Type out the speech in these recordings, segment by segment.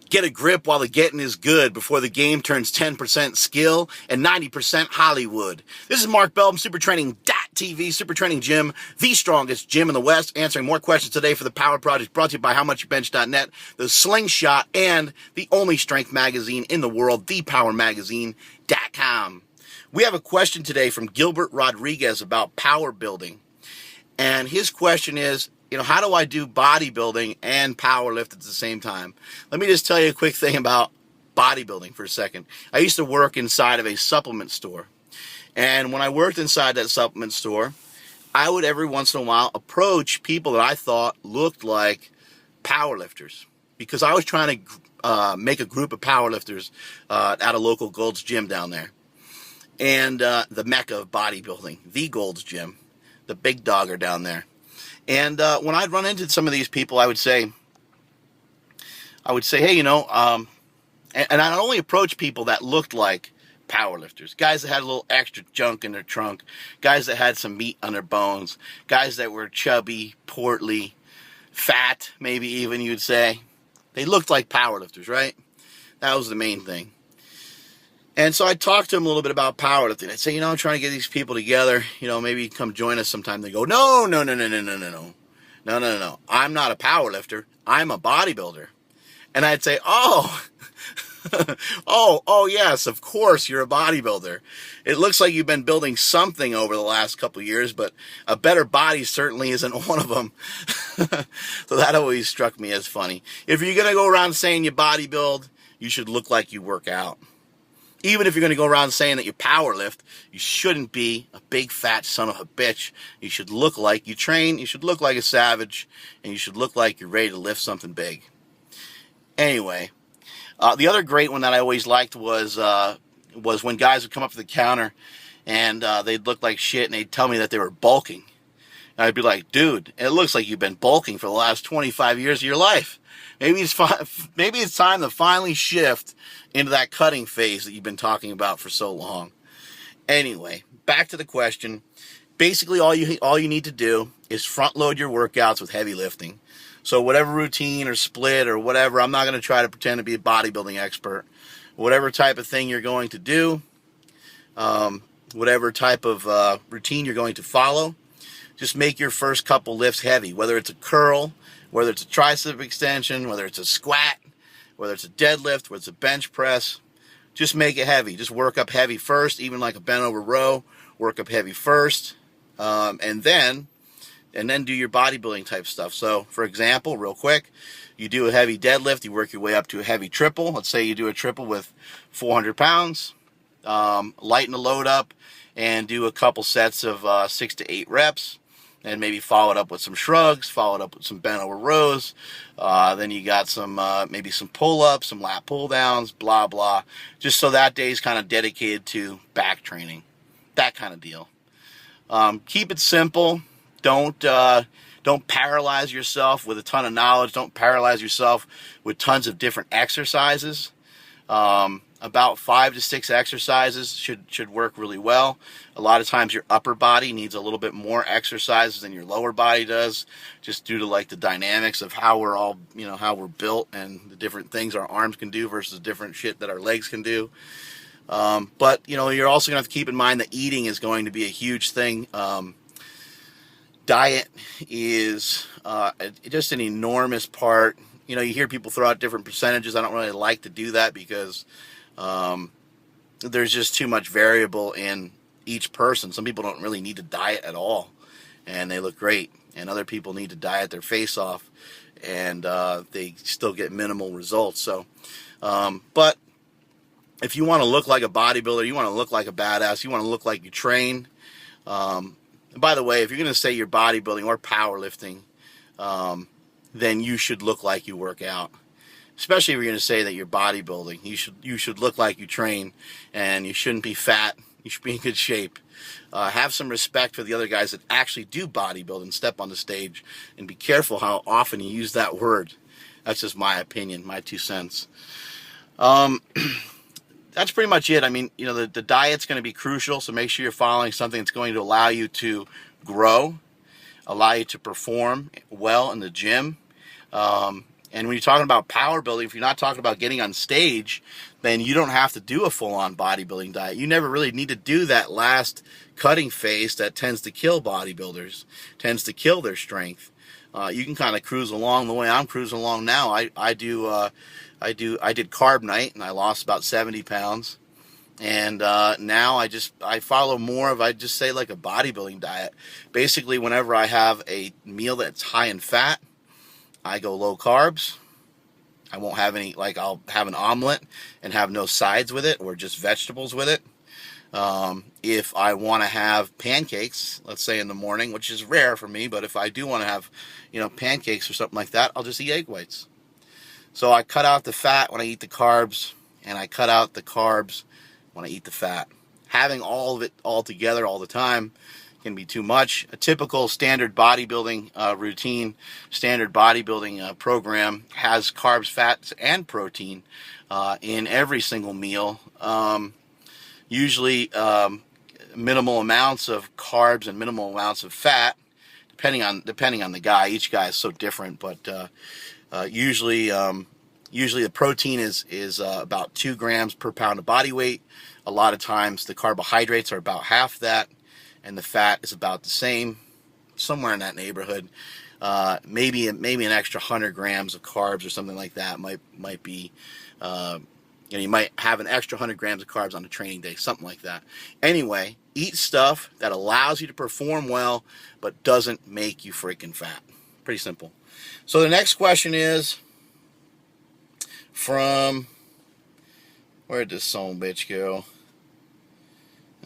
Get a grip while the getting is good before the game turns 10% skill and 90% Hollywood. This is Mark Bell from SuperTraining.tv, Super Training Gym, the strongest gym in the West, answering more questions today for the Power Project, brought to you by HowMuchYouBench.net, the Slingshot, and the only strength magazine in the world, thepowermagazine.com. We have a question today from Gilbert Rodriguez about power building. And his question is, how do I do bodybuilding and power lift at the same time? Let me just tell you a quick thing about bodybuilding for a second. I used to work inside of a supplement store. And when I worked inside that supplement store, I would every once in a while approach people that I thought looked like powerlifters, because I was trying to make a group of powerlifters at a local Gold's Gym down there. And the mecca of bodybuilding, the Gold's Gym, the big dogger down there. And when I'd run into some of these people, I would say, hey, and I'd only approach people that looked like powerlifters, guys that had a little extra junk in their trunk, guys that had some meat on their bones, guys that were chubby, portly, fat, maybe even you'd say. They looked like powerlifters, right? That was the main thing. And so I talked to them a little bit about powerlifting. I'd say, I'm trying to get these people together. Maybe come join us sometime. They go, no. I'm not a powerlifter. I'm a bodybuilder. And I'd say, oh, yes, of course you're a bodybuilder. It looks like you've been building something over the last couple of years, but a better body certainly isn't one of them. So that always struck me as funny. If you're going to go around saying you bodybuild, you should look like you work out. Even if you're going to go around saying that you power lift, you shouldn't be a big fat son of a bitch. You should look like you train, you should look like a savage, and you should look like you're ready to lift something big. Anyway, the other great one that I always liked was when guys would come up to the counter and they'd look like shit and they'd tell me that they were bulking. And I'd be like, dude, it looks like you've been bulking for the last 25 years of your life. Maybe it's time to finally shift into that cutting phase that you've been talking about for so long. Anyway, back to the question. Basically, all you need to do is front load your workouts with heavy lifting. So whatever routine or split or whatever, I'm not going to try to pretend to be a bodybuilding expert. Whatever type of thing you're going to do, whatever type of routine you're going to follow, just make your first couple lifts heavy, whether it's a curl, whether it's a tricep extension, whether it's a squat, whether it's a deadlift, whether it's a bench press. Just make it heavy. Just work up heavy first, even like a bent over row. Work up heavy first, and then do your bodybuilding type stuff. So, for example, real quick, you do a heavy deadlift, you work your way up to a heavy triple. Let's say you do a triple with 400 pounds. Lighten the load up and do a couple sets of 6 to 8 reps. And maybe follow it up with some shrugs, follow it up with some bent over rows. Then you got some maybe some pull-ups, some lat pull-downs, blah, blah. Just so that day's kind of dedicated to back training. That kind of deal. Keep it simple. Don't paralyze yourself with a ton of knowledge. Don't paralyze yourself with tons of different exercises. About 5 to 6 exercises should work really well. A lot of times your upper body needs a little bit more exercises than your lower body does, just due to like the dynamics of how we're all, how we're built and the different things our arms can do versus different shit that our legs can do. But you're also going to have to keep in mind that eating is going to be a huge thing. Diet is just an enormous part. You hear people throw out different percentages. I don't really like to do that because there's just too much variable in each person. Some people don't really need to diet at all, and they look great. And other people need to diet their face off, and they still get minimal results. So, but if you want to look like a bodybuilder, you want to look like a badass, you want to look like you train. And by the way, if you're going to say you're bodybuilding or powerlifting, then you should look like you work out. Especially if you're going to say that you're bodybuilding. You should look like you train, and you shouldn't be fat. You should be in good shape. Have some respect for the other guys that actually do bodybuild and step on the stage, and be careful how often you use that word. That's just my opinion, my 2 cents. That's pretty much it. I mean, the diet's going to be crucial, so make sure you're following something that's going to allow you to grow, allow you to perform well in the gym. And when you're talking about power building, if you're not talking about getting on stage, then you don't have to do a full-on bodybuilding diet. You never really need to do that last cutting phase that tends to kill bodybuilders, tends to kill their strength. You can kind of cruise along the way I'm cruising along now. I did carb night, and I lost about 70 pounds. And now I follow more of, I just say, like a bodybuilding diet. Basically, whenever I have a meal that's high in fat, I go low carbs. I won't have any, like I'll have an omelet and have no sides with it, or just vegetables with it. If I want to have pancakes, let's say in the morning, which is rare for me, but if I do want to have, pancakes or something like that, I'll just eat egg whites. So I cut out the fat when I eat the carbs, and I cut out the carbs when I eat the fat. Having all of it all together all the time can be too much. A typical standard bodybuilding routine, standard bodybuilding program has carbs, fats, and protein in every single meal. Usually minimal amounts of carbs and minimal amounts of fat, depending on the guy. Each guy is so different, but usually the protein is about 2 grams per pound of body weight. A lot of times the carbohydrates are about half that, and the fat is about the same, somewhere in that neighborhood. Maybe an extra 100 grams of carbs or something like that might be. You might have an extra 100 grams of carbs on a training day, something like that. Anyway, eat stuff that allows you to perform well, but doesn't make you freaking fat. Pretty simple. So the next question is from, where'd this son bitch go?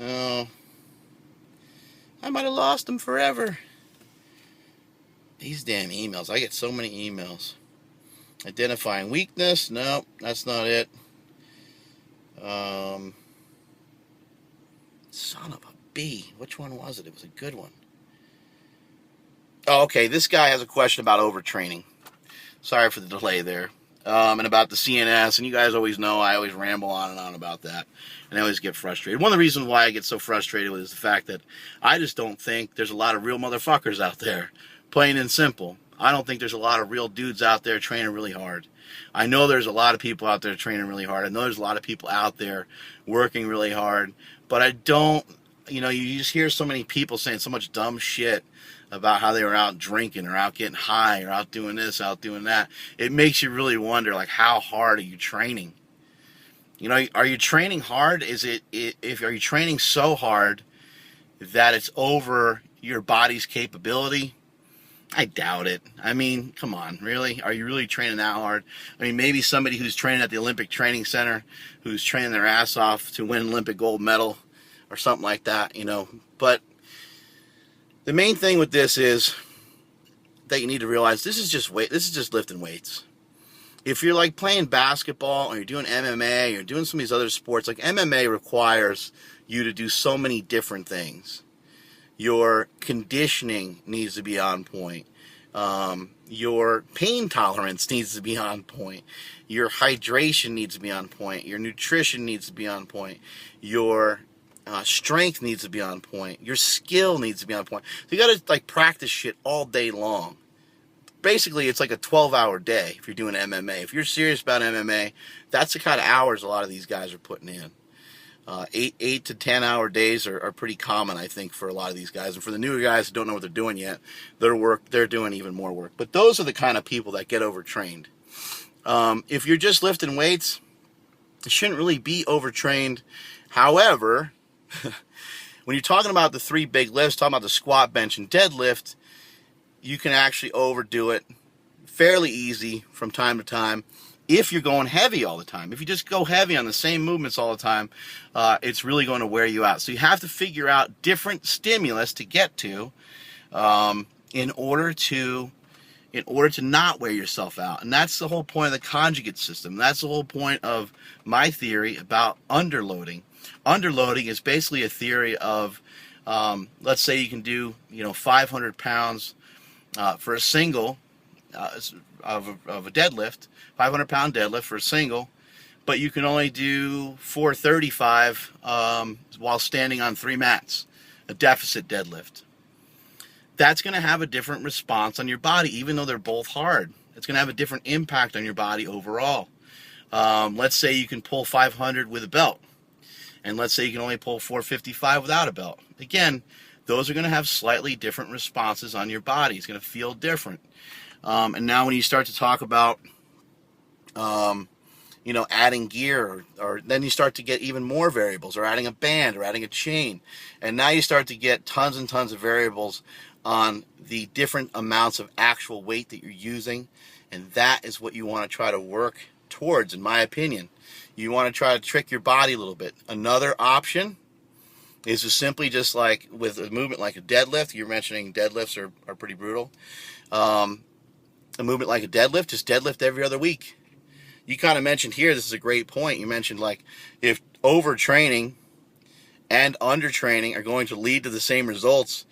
Oh, I might have lost them forever. These damn emails. I get so many emails. Identifying weakness. No, that's not it. Son of a bee. Which one was it? It was a good one. Oh, okay. This guy has a question about overtraining. Sorry for the delay there. And about the CNS. And you guys always know I always ramble on and on about that. And I always get frustrated. One of the reasons why I get so frustrated is the fact that I just don't think there's a lot of real motherfuckers out there. Plain and simple. I don't think there's a lot of real dudes out there training really hard. I know there's a lot of people out there training really hard. I know there's a lot of people out there working really hard. But I don't, you just hear so many people saying so much dumb shit about how they were out drinking or out getting high or out doing this, out doing that. It makes you really wonder, like, how hard are you training? Are you training hard? Are you training so hard that it's over your body's capability? I doubt it. I mean, come on, really? Are you really training that hard? I mean, maybe somebody who's training at the Olympic Training Center, who's training their ass off to win an Olympic gold medal or something like that, But the main thing with this is that you need to realize this is just lifting weights. If you're like playing basketball or you're doing MMA, or you're doing some of these other sports, like MMA requires you to do so many different things. Your conditioning needs to be on point. Your pain tolerance needs to be on point. Your hydration needs to be on point. Your nutrition needs to be on point. Your strength needs to be on point. Your skill needs to be on point. So you got to practice shit all day long. Basically, it's like a 12-hour day if you're doing MMA. If you're serious about MMA, that's the kind of hours a lot of these guys are putting in. 8 to 10 hour days are pretty common, I think, for a lot of these guys. And for the newer guys who don't know what they're doing yet, they're doing even more work. But those are the kind of people that get overtrained. If you're just lifting weights, you shouldn't really be overtrained. However, when you're talking about the 3 big lifts, talking about the squat, bench, and deadlift, you can actually overdo it fairly easy from time to time. If you're going heavy all the time, if you just go heavy on the same movements all the time, it's really going to wear you out. So you have to figure out different stimulus to get to in order to not wear yourself out. And that's the whole point of the conjugate system. That's the whole point of my theory about underloading. Underloading is basically a theory of, let's say you can do 500 pounds for a single of a deadlift, 500-pound deadlift for a single, but you can only do 435 while standing on 3 mats, a deficit deadlift. That's going to have a different response on your body, even though they're both hard. It's going to have a different impact on your body overall. Let's say you can pull 500 with a belt, and let's say you can only pull 455 without a belt. Again, those are going to have slightly different responses on your body. It's going to feel different. And now when you start to talk about, adding gear, or then you start to get even more variables, or adding a band, or adding a chain. And now you start to get tons and tons of variables on the different amounts of actual weight that you're using. And that is what you want to try to work towards, in my opinion. You want to try to trick your body a little bit. Another option is to simply, just like with a movement like a deadlift, you're mentioning deadlifts are pretty brutal. A movement like a deadlift, just deadlift every other week. You kind of mentioned here, this is a great point. You mentioned, like, if overtraining and undertraining are going to lead to the same results,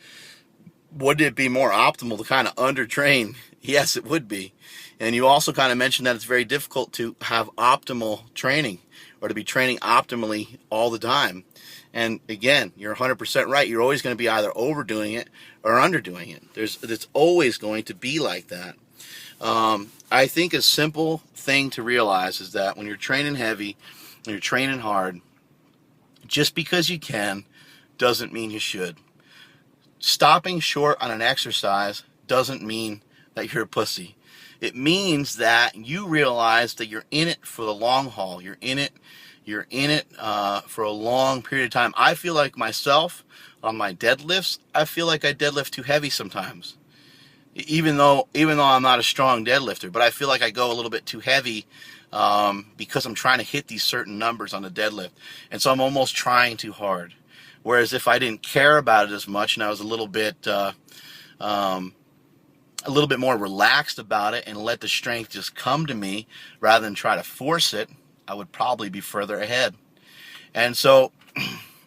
would it be more optimal to kind of undertrain? Yes, it would be. And you also kind of mentioned that it's very difficult to have optimal training, or to be training optimally all the time. And again, you're 100% right. You're always going to be either overdoing it or underdoing it. It's always going to be like that. I think a simple thing to realize is that when you're training heavy, when you're training hard, just because you can doesn't mean you should. Stopping short on an exercise doesn't mean that you're a pussy. It means that you realize that you're in it for the long haul. You're in it for a long period of time. I feel like myself, on my deadlifts, I feel like I deadlift too heavy sometimes. Even though I'm not a strong deadlifter, but I feel like I go a little bit too heavy because I'm trying to hit these certain numbers on the deadlift. And so I'm almost trying too hard. Whereas if I didn't care about it as much, and I was a little bit more relaxed about it, and let the strength just come to me rather than try to force it, I would probably be further ahead. And so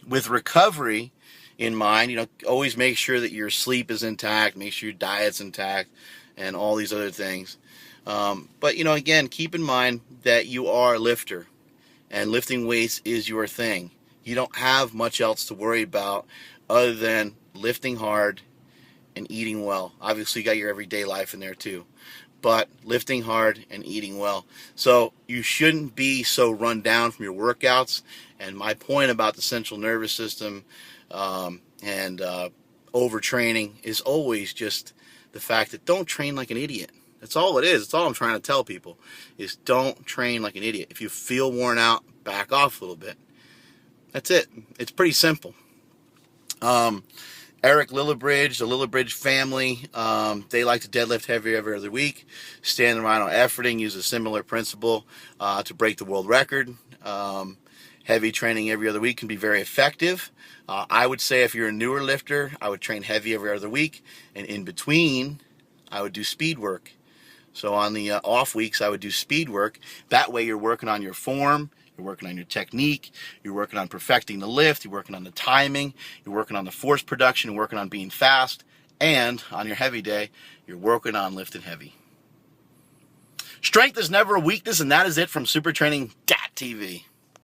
with recovery in mind, always make sure that your sleep is intact, make sure your diet's intact, and all these other things. But again, keep in mind that you are a lifter, and lifting weights is your thing. You don't have much else to worry about other than lifting hard and eating well. Obviously, you got your everyday life in there too, but lifting hard and eating well. So you shouldn't be so run down from your workouts. And my point about the central nervous system and overtraining is always just the fact that don't train like an idiot. That's all it is. That's all I'm trying to tell people, is don't train like an idiot. If you feel worn out, back off a little bit. That's it. It's pretty simple. Eric Lillibridge, the Lillibridge family, they like to deadlift heavy every other week. Stan and Rhino Efforting use a similar principle to break the world record. Heavy training every other week can be very effective. I would say if you're a newer lifter, I would train heavy every other week, and in between, I would do speed work. So on the off weeks, I would do speed work. That way you're working on your form, you're working on your technique, you're working on perfecting the lift, you're working on the timing, you're working on the force production, you're working on being fast, and on your heavy day, you're working on lifting heavy. Strength is never a weakness, and that is it from supertraining.tv.